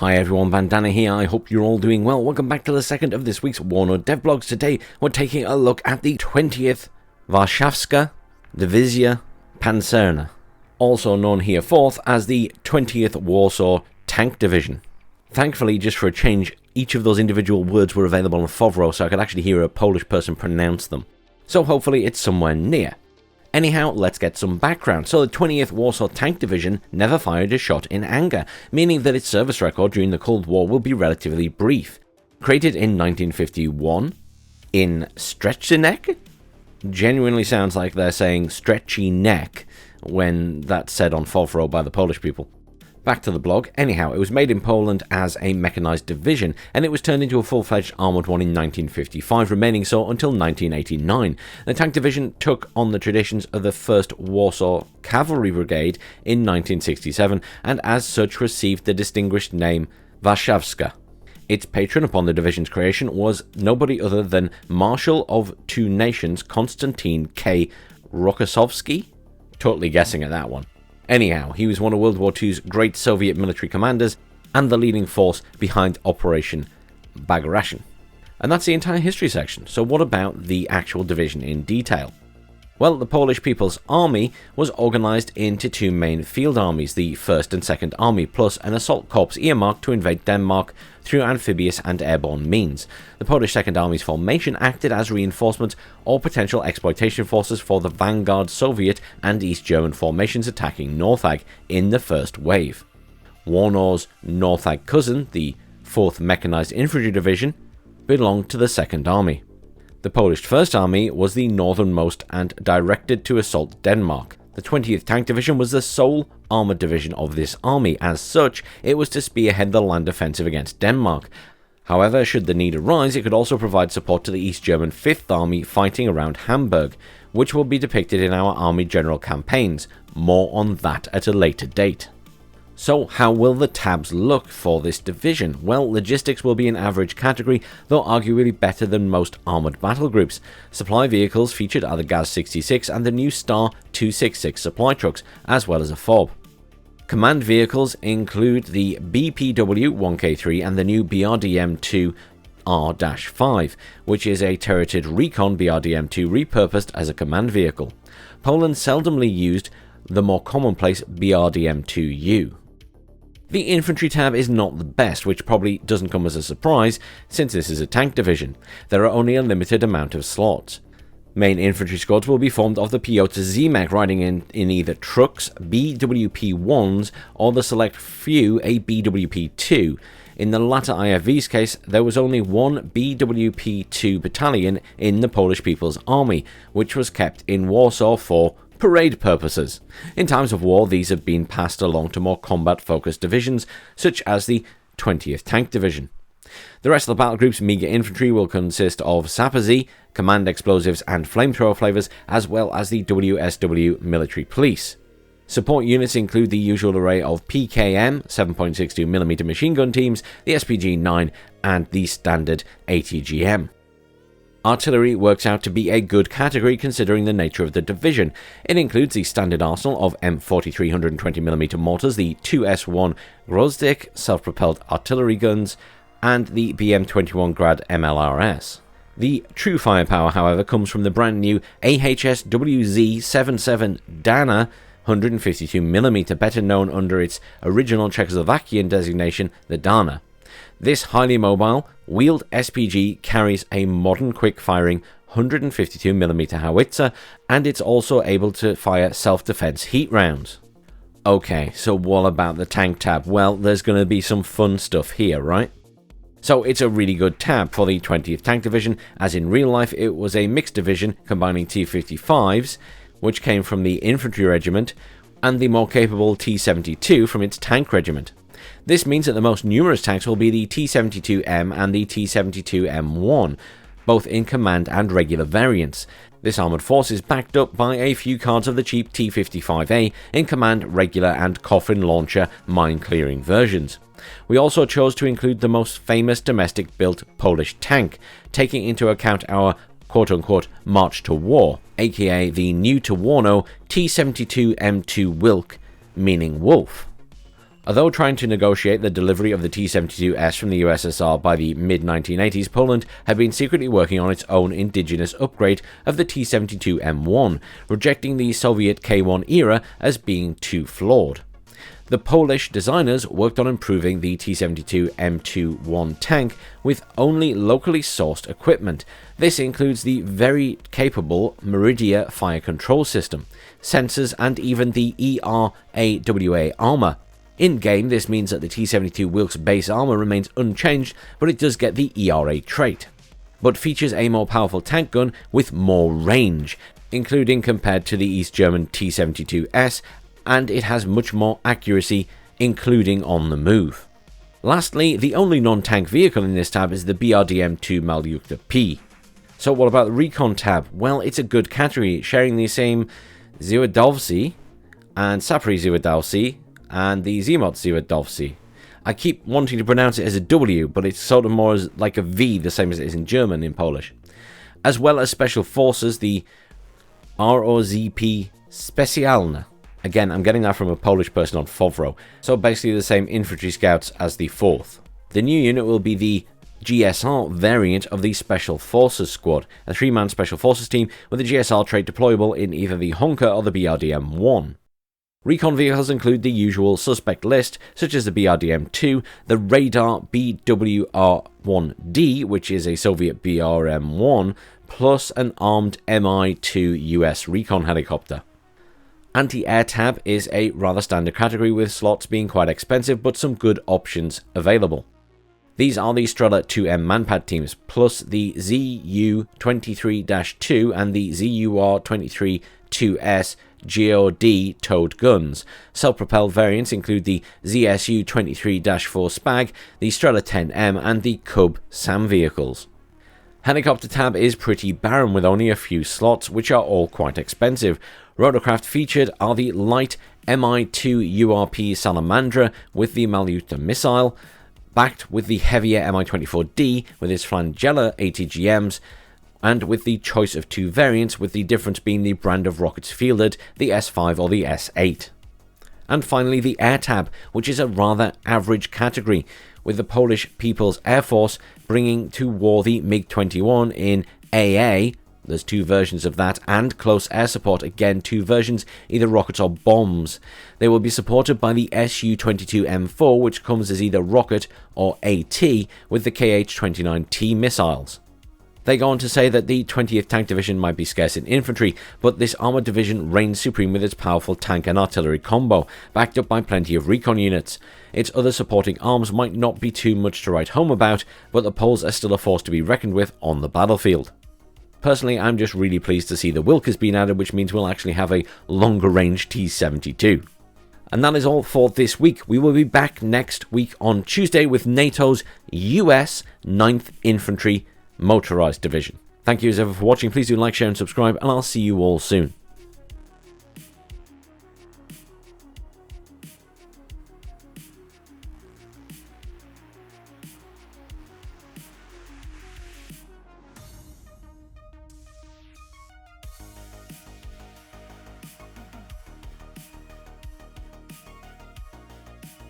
Hi everyone, Bandanner here. I hope you're all doing well. Welcome back to the second of this week's WARNO devlogs. Today we're taking a look at the 20th Warszawska Dywizja Pancerna, also known hereforth as the 20th Warsaw Tank Division. Thankfully, just for a change, each of those individual words were available on Fovro, so I could actually hear a Polish person pronounce them. So hopefully it's somewhere near. Anyhow, let's get some background. So the 20th Warsaw Tank Division never fired a shot in anger, meaning that its service record during the Cold War will be relatively brief. Created in 1951 in Szczecinek? Genuinely sounds like they're saying stretchy neck when that's said on Fovro by the Polish people. Back to the blog. Anyhow, it was made in Poland as a mechanized division, and it was turned into a full-fledged armoured one in 1955, remaining so until 1989. The tank division took on the traditions of the 1st Warsaw Cavalry Brigade in 1967, and as such received the distinguished name Warszawska. Its patron upon the division's creation was nobody other than Marshal of Two Nations Konstantin K. Rokossowski. Totally guessing at that one. Anyhow, he was one of World War II's great Soviet military commanders and the leading force behind Operation Bagration. And that's the entire history section. So what about the actual division in detail? Well, the Polish People's Army was organised into two main field armies, the 1st and 2nd Army, plus an assault corps earmarked to invade Denmark through amphibious and airborne means. The Polish 2nd Army's formation acted as reinforcement or potential exploitation forces for the vanguard Soviet and East German formations attacking NORTHAG in the first wave. WARNO's NORTHAG cousin, the 4th Mechanized Infantry Division, belonged to the 2nd Army. The Polish 1st Army was the northernmost and directed to assault Denmark. The 20th Tank Division was the sole armoured division of this army. As such, it was to spearhead the land offensive against Denmark. However, should the need arise, it could also provide support to the East German 5th Army fighting around Hamburg, which will be depicted in our Army General campaigns. More on that at a later date. So how will the tabs look for this division? Well, logistics will be an average category, though arguably better than most armoured battle groups. Supply vehicles featured are the GAZ-66 and the new Star 266 supply trucks, as well as a FOB. Command vehicles include the BPW-1K3 and the new BRDM-2 R-5, which is a turreted Recon BRDM-2 repurposed as a command vehicle. Poland seldomly used the more commonplace BRDM-2U. The infantry tab is not the best, which probably doesn't come as a surprise since this is a tank division. There are only a limited amount of slots. Main infantry squads will be formed of the Piotr Zemek riding in either trucks, BWP-1s, or the select few a BWP-2. In the latter IFV's case, there was only one BWP-2 battalion in the Polish People's Army, which was kept in Warsaw for parade purposes. In times of war, these have been passed along to more combat-focused divisions, such as the 20th Tank Division. The rest of the battle group's meagre infantry will consist of Sapperzy, command explosives and flamethrower flavors, as well as the WSW military police. Support units include the usual array of PKM 7.62mm machine gun teams, the SPG-9 and the standard ATGM. Artillery works out to be a good category considering the nature of the division. It includes the standard arsenal of M40 320mm mortars, the 2S1 Grozdik self-propelled artillery guns, and the BM21 Grad MLRS. The true firepower, however, comes from the brand new AHS-WZ-77 Bandanner 152mm, better known under its original Czechoslovakian designation, the Dana. This highly mobile, wheeled SPG carries a modern quick-firing 152mm howitzer, and it's also able to fire self-defense heat rounds. Okay, so what about the tank tab? Well, there's going to be some fun stuff here, right? So it's a really good tab for the 20th Tank Division, as in real life it was a mixed division combining T-55s, which came from the infantry regiment, and the more capable T-72 from its tank regiment. This means that the most numerous tanks will be the T-72M and the T-72M1, both in command and regular variants. This armoured force is backed up by a few cards of the cheap T-55A in command, regular and coffin launcher mine-clearing versions. We also chose to include the most famous domestic-built Polish tank, taking into account our quote-unquote march to war, aka the new to WARNO T-72M1 WILK, meaning wolf. Although trying to negotiate the delivery of the T-72S from the USSR by the mid-1980s, Poland had been secretly working on its own indigenous upgrade of the T-72M1, rejecting the Soviet K1 era as being too flawed. The Polish designers worked on improving the T-72M1 tank with only locally sourced equipment. This includes the very capable Meridia fire control system, sensors, and even the ERAWA armor. In-game, this means that the T-72 WILK's base armor remains unchanged, but it does get the ERA trait, but features a more powerful tank gun with more range, including compared to the East German T-72S, and it has much more accuracy, including on the move. Lastly, the only non-tank vehicle in this tab is the BRDM-2 WILK P. So what about the Recon tab? Well, it's a good category, sharing the same Zwiadowski and Sapri Zwiadowski and the Zemot Zwiadowski. I keep wanting to pronounce it as a W, but it's sort of more as like a V, the same as it is in German in Polish. As well as Special Forces, the ROZP Specjalne. Again, I'm getting that from a Polish person on Fovro, so basically the same infantry scouts as the 4th. The new unit will be the GSR variant of the Special Forces Squad, a 3-man Special Forces team with a GSR trait deployable in either the Honka or the BRDM-1. Recon vehicles include the usual suspect list, such as the BRDM-2, the Radar BWR-1D, which is a Soviet BRM-1, plus an armed Mi-2 US Recon helicopter. Anti-Air tab is a rather standard category, with slots being quite expensive, but some good options available. These are the Strela 2M Manpad teams, plus the ZU-23-2 and the ZUR-23-2S GOD towed guns. Self-propelled variants include the ZSU-23-4 Spag, the Strela 10M, and the Cub SAM vehicles. Helicopter tab is pretty barren, with only a few slots, which are all quite expensive. Rotorcraft featured are the light Mi-2 URP Salamandra with the Malyuta missile, backed with the heavier Mi-24D with its Flangella ATGMs, and with the choice of 2 variants, with the difference being the brand of rockets fielded, the S5 or the S8. And finally, the Air tab, which is a rather average category, with the Polish People's Air Force bringing to war the MiG-21 in AA, there's 2 versions of that, and close air support, again 2 versions, either rockets or bombs. They will be supported by the Su-22M4, which comes as either rocket or AT, with the Kh-29T missiles. They go on to say that the 20th Tank Division might be scarce in infantry, but this armoured division reigns supreme with its powerful tank and artillery combo, backed up by plenty of recon units. Its other supporting arms might not be too much to write home about, but the Poles are still a force to be reckoned with on the battlefield. Personally, I'm just really pleased to see the WILK has been added, which means we'll actually have a longer range T-72. And that is all for this week. We will be back next week on Tuesday with NATO's US 9th Infantry Motorized Division. Thank you as ever for watching. Please do like, share and subscribe, and I'll see you all soon.